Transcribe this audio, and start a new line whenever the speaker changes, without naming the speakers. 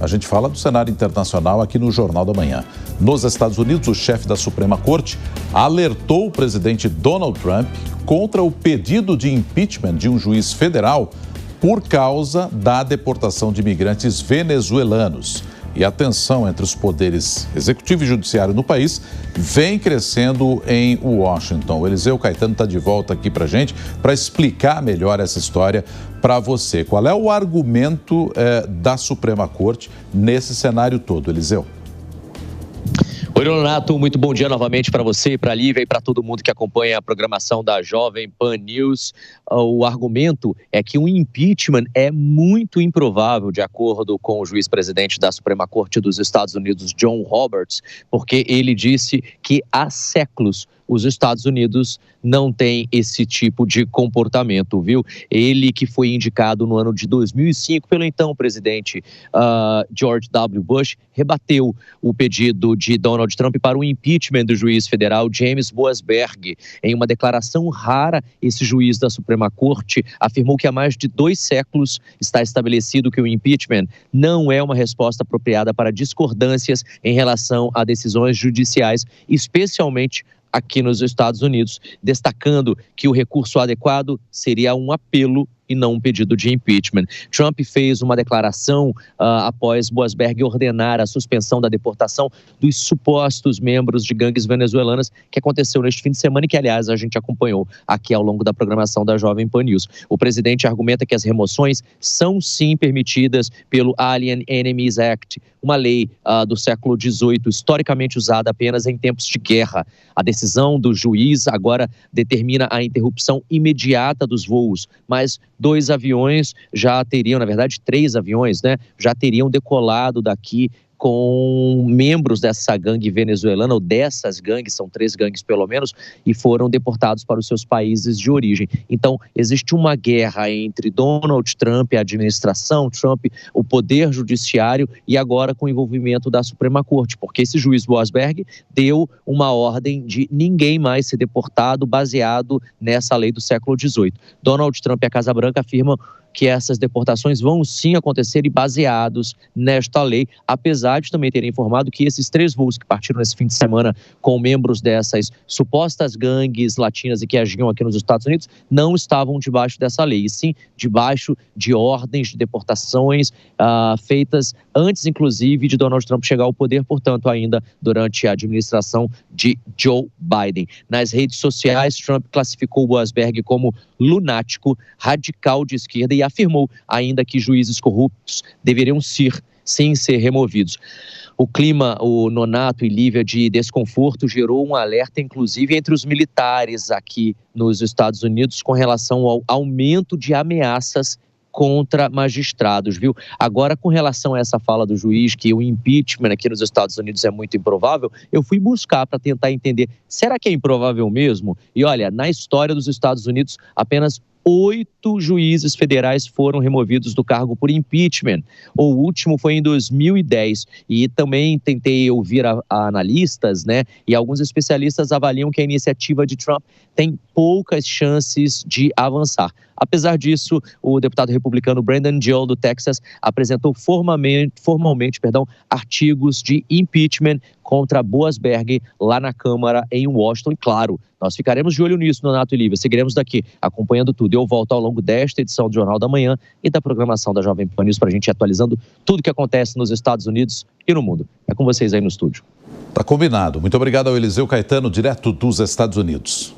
A gente fala do cenário internacional aqui no Jornal da Manhã. Nos Estados Unidos, o chefe da Suprema Corte alertou o presidente Donald Trump contra o pedido de impeachment de um juiz federal por causa da deportação de imigrantes venezuelanos. E a tensão entre os poderes executivo e judiciário no país vem crescendo em Washington. O Eliseu Caetano está de volta aqui para a gente para explicar melhor essa história para você. Qual é o argumento da Suprema Corte nesse cenário todo, Eliseu?
Oi, Nonato, muito bom dia novamente para você, para a Lívia e para todo mundo que acompanha a programação da Jovem Pan News. O argumento é que um impeachment é muito improvável, de acordo com o juiz-presidente da Suprema Corte dos Estados Unidos, John Roberts, porque ele disse que há séculos os Estados Unidos não têm esse tipo de comportamento, viu? Ele que foi indicado no ano de 2005 pelo então presidente George W. Bush, rebateu o pedido de Donald Trump para o impeachment do juiz federal James Boasberg. Em uma declaração rara, esse juiz da Suprema Corte afirmou que há mais de 2 séculos está estabelecido que o impeachment não é uma resposta apropriada para discordâncias em relação a decisões judiciais, especialmente aqui nos Estados Unidos, destacando que o recurso adequado seria um apelo e não um pedido de impeachment. Trump fez uma declaração após Boasberg ordenar a suspensão da deportação dos supostos membros de gangues venezuelanas, que aconteceu neste fim de semana e que, aliás, a gente acompanhou aqui ao longo da programação da Jovem Pan News. O presidente argumenta que as remoções são, sim, permitidas pelo Alien Enemies Act, uma lei do século XVIII, historicamente usada apenas em tempos de guerra. A decisão do juiz agora determina a interrupção imediata dos voos, mas 2 aviões já teriam, na verdade 3 aviões, né, já teriam decolado daqui com membros dessa gangue venezuelana, ou dessas gangues, são 3 gangues pelo menos, e foram deportados para os seus países de origem. Então, existe uma guerra entre Donald Trump, a administração Trump, o poder judiciário e agora com o envolvimento da Suprema Corte, porque esse juiz Boasberg deu uma ordem de ninguém mais ser deportado baseado nessa lei do século XVIII. Donald Trump e a Casa Branca afirmam que essas deportações vão sim acontecer e baseados nesta lei, apesar de também terem informado que esses 3 voos que partiram nesse fim de semana com membros dessas supostas gangues latinas e que agiam aqui nos Estados Unidos não estavam debaixo dessa lei, e sim debaixo de ordens de deportações feitas antes, inclusive, de Donald Trump chegar ao poder, portanto, ainda durante a administração de Joe Biden. Nas redes sociais, Trump classificou Boasberg como lunático, radical de esquerda e afirmou ainda que juízes corruptos deveriam sim ser removidos. O clima, o Nonato e Lívia, de desconforto gerou um alerta, inclusive, entre os militares aqui nos Estados Unidos com relação ao aumento de ameaças contra magistrados, viu? Agora, com relação a essa fala do juiz, que o impeachment aqui nos Estados Unidos é muito improvável, eu fui buscar para tentar entender, será que é improvável mesmo? E olha, na história dos Estados Unidos, apenas 8 juízes federais foram removidos do cargo por impeachment. O último foi em 2010 e também tentei ouvir a analistas, né? E alguns especialistas avaliam que a iniciativa de Trump tem poucas chances de avançar. Apesar disso, o deputado republicano Brandon Joe, do Texas, apresentou formalmente, artigos de impeachment contra Boasberg lá na Câmara em Washington. E claro, nós ficaremos de olho nisso, Nonato e Lívia. Seguiremos daqui acompanhando tudo. Eu volto ao longo desta edição do Jornal da Manhã e da programação da Jovem Pan News para a gente ir atualizando tudo que acontece nos Estados Unidos e no mundo. É com vocês aí no estúdio.
Tá combinado. Muito obrigado ao Eliseu Caetano, direto dos Estados Unidos.